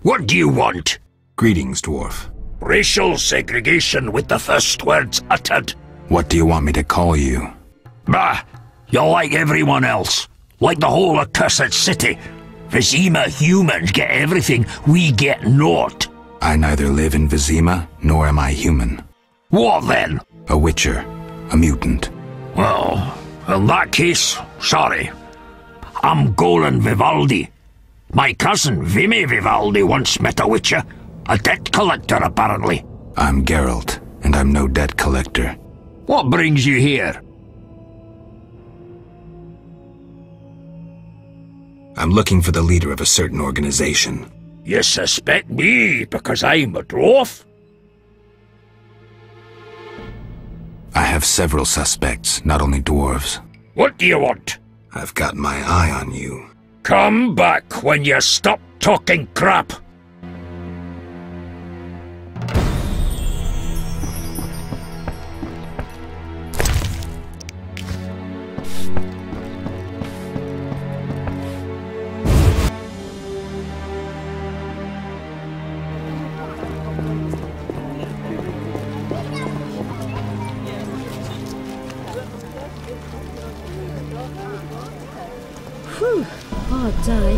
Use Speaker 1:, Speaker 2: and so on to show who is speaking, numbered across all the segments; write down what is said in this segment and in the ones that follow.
Speaker 1: What do you want?
Speaker 2: Greetings, dwarf.
Speaker 1: Racial segregation with the first words uttered.
Speaker 2: What do you want me to call you?
Speaker 1: Bah! You're like everyone else. Like the whole accursed city. Vizima humans get everything, we get naught.
Speaker 2: I neither live in Vizima, nor am I human.
Speaker 1: What then?
Speaker 2: A witcher. A mutant.
Speaker 1: Well, in that case, sorry. I'm Golan Vivaldi. My cousin, Vimy Vivaldi, once met a witcher. A debt collector, apparently.
Speaker 2: I'm Geralt, and I'm no debt collector.
Speaker 1: What brings you here?
Speaker 2: I'm looking for the leader of a certain organization.
Speaker 1: You suspect me because I'm a dwarf?
Speaker 2: I have several suspects, not only dwarves.
Speaker 1: What do you want?
Speaker 2: I've got my eye on you.
Speaker 1: Come back when you stop talking crap.
Speaker 3: Whew, hard day.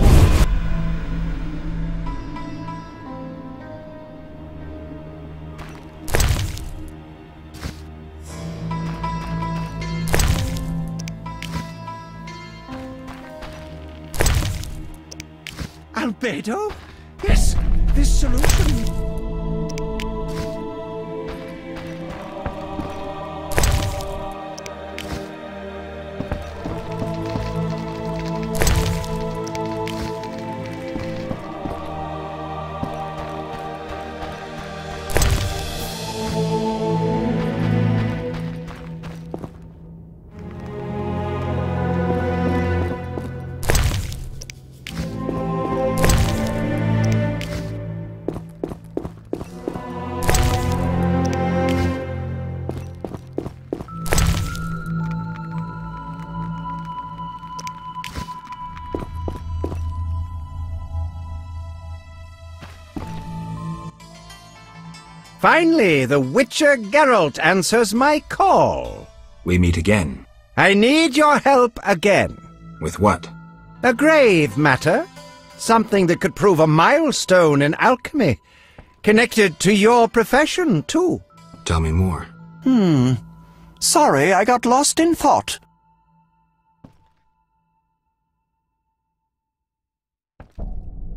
Speaker 4: Albedo? Yes, this solution. Finally, the Witcher Geralt answers my call.
Speaker 2: We meet again.
Speaker 4: I need your help again.
Speaker 2: With what?
Speaker 4: A grave matter. Something that could prove a milestone in alchemy. Connected to your profession, too.
Speaker 2: Tell me more.
Speaker 4: Sorry, I got lost in thought.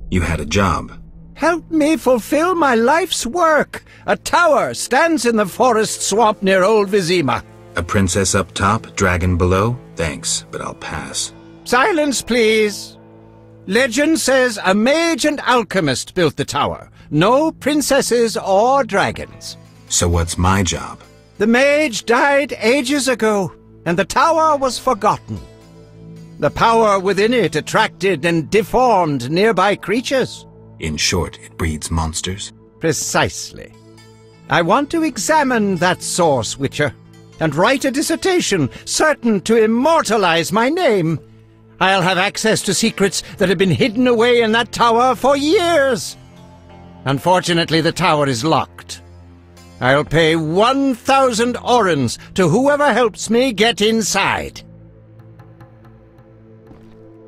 Speaker 2: You had a job.
Speaker 4: Help me fulfill my life's work. A tower stands in the forest swamp near Old Vizima.
Speaker 2: A princess up top, dragon below? Thanks, but I'll pass.
Speaker 4: Silence, please. Legend says a mage and alchemist built the tower. No princesses or dragons.
Speaker 2: So what's my job?
Speaker 4: The mage died ages ago, and the tower was forgotten. The power within it attracted and deformed nearby creatures.
Speaker 2: In short, it breeds monsters?
Speaker 4: Precisely. I want to examine that source, Witcher, and write a dissertation certain to immortalize my name. I'll have access to secrets that have been hidden away in that tower for years. Unfortunately, the tower is locked. I'll pay 1,000 orens to whoever helps me get inside.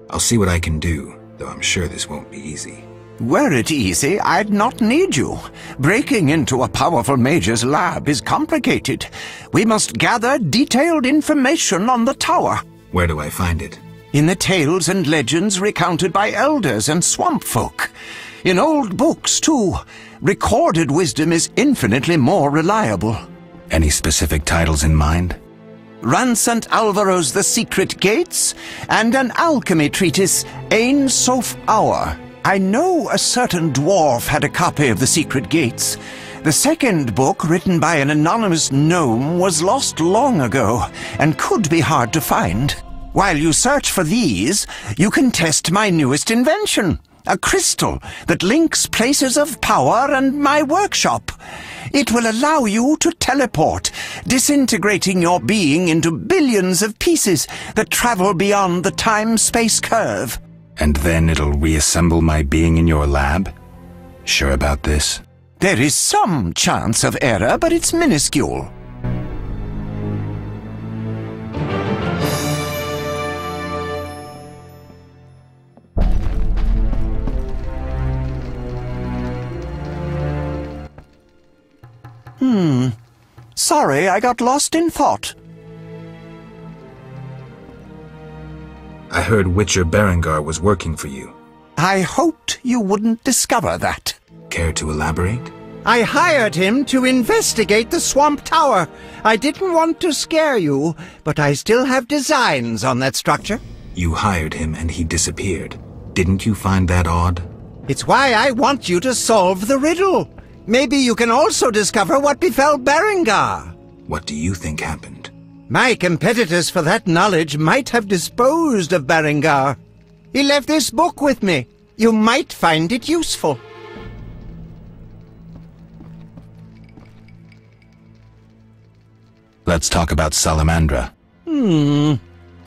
Speaker 2: I'll see what I can do, though I'm sure this won't be easy.
Speaker 5: Were it easy, I'd not need you. Breaking into a powerful mage's lab is complicated. We must gather detailed information on the tower.
Speaker 2: Where do I find it?
Speaker 5: In the tales and legends recounted by elders and swamp folk. In old books, too. Recorded wisdom is infinitely more reliable.
Speaker 2: Any specific titles in mind?
Speaker 5: Ransant Alvaro's The Secret Gates, and an alchemy treatise, Ain Soph Hour. I know a certain dwarf had a copy of The Secret Gates. The second book, written by an anonymous gnome, was lost long ago, and could be hard to find. While you search for these, you can test my newest invention, a crystal that links places of power and my workshop. It will allow you to teleport, disintegrating your being into billions of pieces that travel beyond the time-space curve.
Speaker 2: And then it'll reassemble my being in your lab? Sure about this?
Speaker 5: There is some chance of error, but it's minuscule. Sorry, I got lost in thought.
Speaker 2: I heard Witcher Berengar was working for you.
Speaker 5: I hoped you wouldn't discover that.
Speaker 2: Care to elaborate?
Speaker 4: I hired him to investigate the Swamp Tower. I didn't want to scare you, but I still have designs on that structure.
Speaker 2: You hired him and he disappeared. Didn't you find that odd?
Speaker 4: It's why I want you to solve the riddle. Maybe you can also discover what befell Berengar.
Speaker 2: What do you think happened?
Speaker 4: My competitors for that knowledge might have disposed of Berengar. He left this book with me. You might find it useful.
Speaker 2: Let's talk about Salamandra.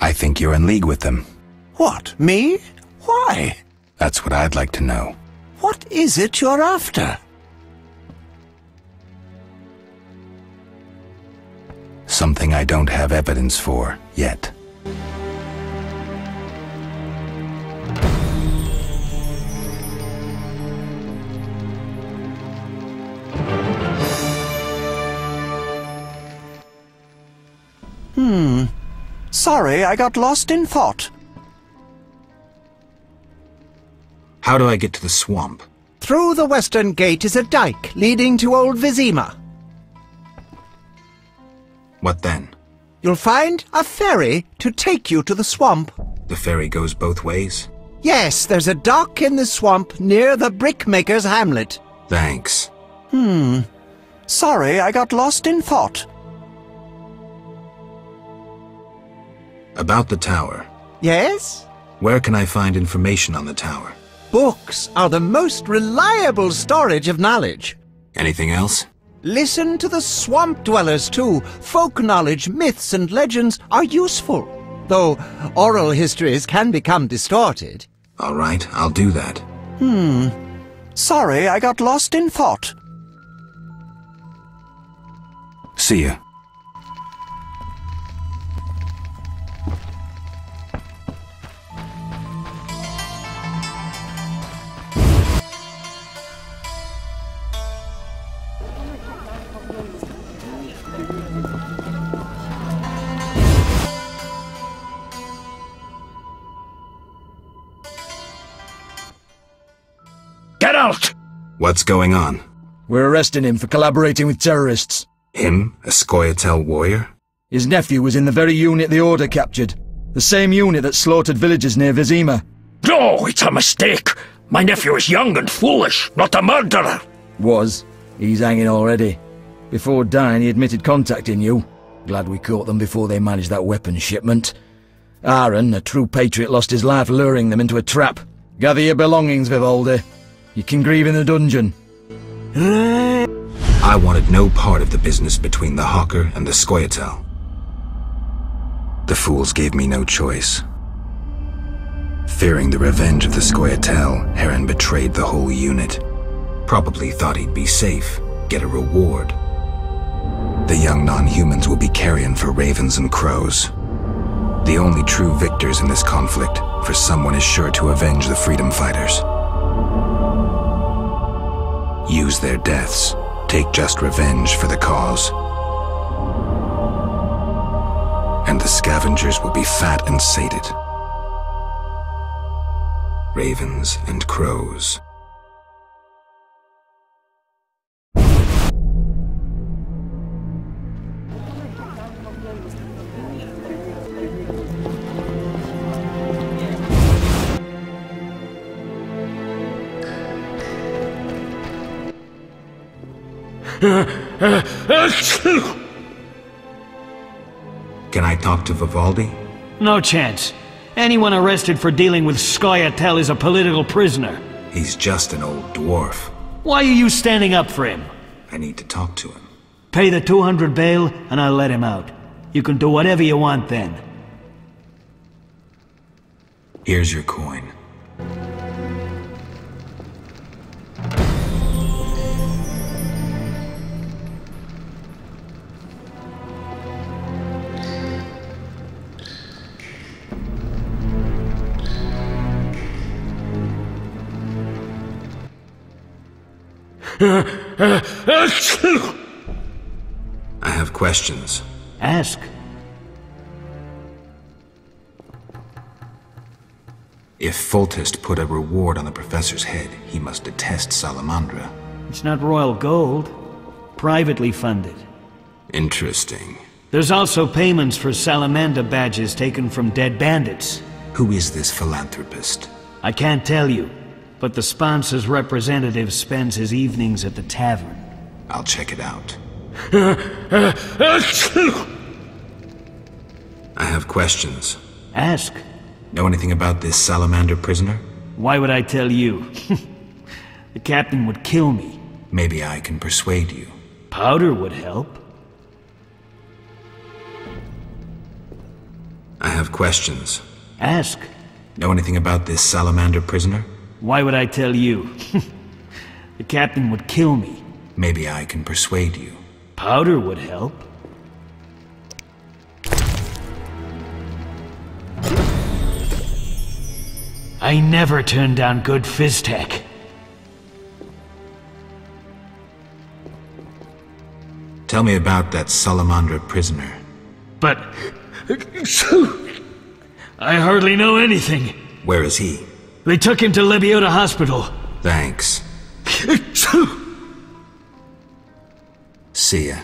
Speaker 2: I think you're in league with them.
Speaker 5: What, me? Why?
Speaker 2: That's what I'd like to know.
Speaker 5: What is it you're after?
Speaker 2: Something I don't have evidence for, yet.
Speaker 5: Sorry, I got lost in thought.
Speaker 2: How do I get to the swamp?
Speaker 4: Through the western gate is a dike leading to Old Vizima.
Speaker 2: What then?
Speaker 4: You'll find a ferry to take you to the swamp.
Speaker 2: The ferry goes both ways?
Speaker 4: Yes, there's a dock in the swamp near the brickmaker's hamlet.
Speaker 2: Thanks.
Speaker 5: Sorry, I got lost in thought.
Speaker 2: About the tower.
Speaker 4: Yes?
Speaker 2: Where can I find information on the tower?
Speaker 4: Books are the most reliable storage of knowledge.
Speaker 2: Anything else?
Speaker 4: Listen to the swamp dwellers, too. Folk knowledge, myths, and legends are useful, though oral histories can become distorted.
Speaker 2: All right, I'll do that.
Speaker 5: Sorry, I got lost in thought.
Speaker 2: See ya.
Speaker 1: Get out!
Speaker 2: What's going on?
Speaker 6: We're arresting him for collaborating with terrorists.
Speaker 2: Him? A Scoia'tael warrior?
Speaker 6: His nephew was in the very unit the Order captured. The same unit that slaughtered villagers near Vizima.
Speaker 1: No, it's a mistake. My nephew is young and foolish, not a murderer.
Speaker 6: Was. He's hanging already. Before dying, he admitted contacting you. Glad we caught them before they managed that weapons shipment. Aaron, a true patriot, lost his life luring them into a trap. Gather your belongings, Vivaldi. You can grieve in the dungeon.
Speaker 2: I wanted no part of the business between the Hawker and the Scoia'tael. The fools gave me no choice. Fearing the revenge of the Scoia'tael, Heron betrayed the whole unit. Probably thought he'd be safe, get a reward. The young non-humans will be carrion for ravens and crows. The only true victors in this conflict, for someone is sure to avenge the freedom fighters. Use their deaths, take just revenge for the cause. And the scavengers will be fat and sated. Ravens and crows. Can I talk to Vivaldi?
Speaker 7: No chance. Anyone arrested for dealing with Scoia'tael is a political prisoner.
Speaker 2: He's just an old dwarf.
Speaker 7: Why are you standing up for him?
Speaker 2: I need to talk to him.
Speaker 7: Pay the 200 bail, and I'll let him out. You can do whatever you want then.
Speaker 2: Here's your coin. I have questions.
Speaker 7: Ask.
Speaker 2: If Foltest put a reward on the professor's head, he must detest Salamandra.
Speaker 7: It's not royal gold. Privately funded.
Speaker 2: Interesting.
Speaker 7: There's also payments for salamander badges taken from dead bandits.
Speaker 2: Who is this philanthropist?
Speaker 7: I can't tell you, but the sponsor's representative spends his evenings at the tavern.
Speaker 2: I'll check it out. I have questions.
Speaker 7: Ask.
Speaker 2: Know anything about this salamander prisoner?
Speaker 7: Why would I tell you? The captain would kill me.
Speaker 2: Maybe I can persuade you.
Speaker 7: Powder would help.
Speaker 2: I have questions.
Speaker 7: Ask.
Speaker 2: Know anything about this salamander prisoner?
Speaker 7: Why would I tell you? The captain would kill me.
Speaker 2: Maybe I can persuade you.
Speaker 7: Powder would help. I never turn down good phys-tech.
Speaker 2: Tell me about that Salamandra prisoner.
Speaker 7: But... I hardly know anything.
Speaker 2: Where is he?
Speaker 7: They took him to Lebiota Hospital.
Speaker 2: Thanks. See ya.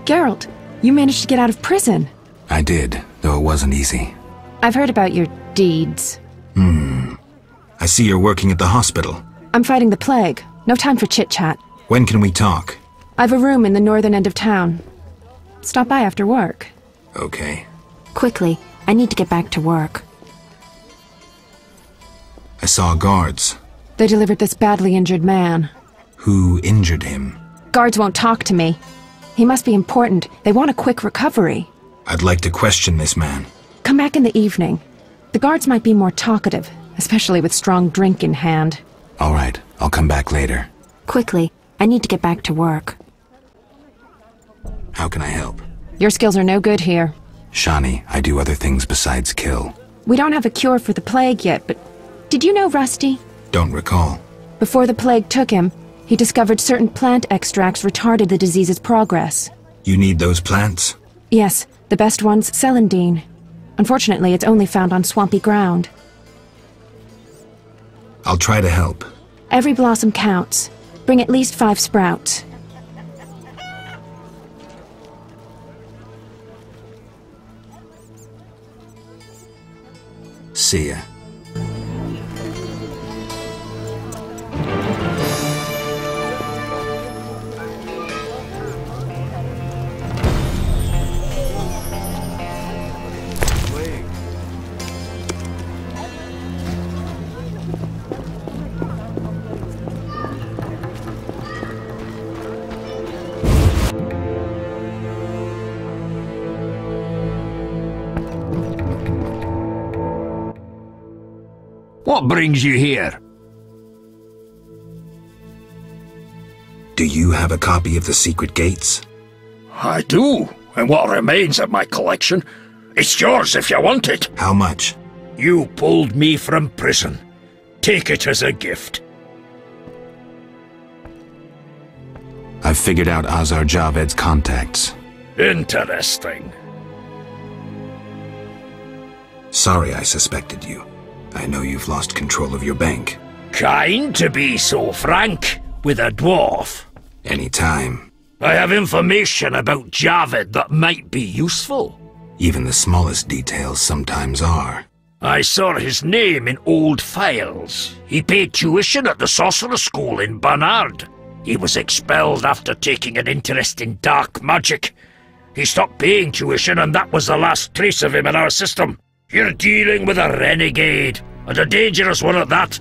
Speaker 8: Geralt, you managed to get out of prison.
Speaker 2: I did, though it wasn't easy.
Speaker 8: I've heard about your deeds.
Speaker 2: I see you're working at the hospital.
Speaker 8: I'm fighting the plague. No time for chit-chat.
Speaker 2: When can we talk?
Speaker 8: I've a room in the northern end of town. Stop by after work.
Speaker 2: Okay.
Speaker 8: Quickly, I need to get back to work.
Speaker 2: I saw guards.
Speaker 8: They delivered this badly injured man.
Speaker 2: Who injured him?
Speaker 8: Guards won't talk to me. He must be important. They want a quick recovery.
Speaker 2: I'd like to question this man.
Speaker 8: Come back in the evening. The guards might be more talkative, especially with strong drink in hand.
Speaker 2: All right, I'll come back later.
Speaker 8: Quickly, I need to get back to work.
Speaker 2: How can I help?
Speaker 8: Your skills are no good here.
Speaker 2: Shani, I do other things besides kill.
Speaker 8: We don't have a cure for the plague yet, but did you know Rusty?
Speaker 2: Don't recall.
Speaker 8: Before the plague took him, he discovered certain plant extracts retarded the disease's progress.
Speaker 2: You need those plants?
Speaker 8: Yes, the best one's celandine. Unfortunately, it's only found on swampy ground.
Speaker 2: I'll try to help.
Speaker 8: Every blossom counts. Bring at least 5 sprouts.
Speaker 2: See ya.
Speaker 1: What brings you here?
Speaker 2: Do you have a copy of the secret gates?
Speaker 1: I do, and what remains of my collection. It's yours if you want it.
Speaker 2: How much?
Speaker 1: You pulled me from prison. Take it as a gift.
Speaker 2: I've figured out Azar Javed's contacts.
Speaker 1: Interesting.
Speaker 2: Sorry I suspected you. I know you've lost control of your bank.
Speaker 1: Kind to be so frank with a dwarf.
Speaker 2: Anytime.
Speaker 1: I have information about Javed that might be useful.
Speaker 2: Even the smallest details sometimes are.
Speaker 1: I saw his name in old files. He paid tuition at the sorcerer school in Barnard. He was expelled after taking an interest in dark magic. He stopped paying tuition, and that was the last trace of him in our system. You're dealing with a renegade, and a dangerous one at that.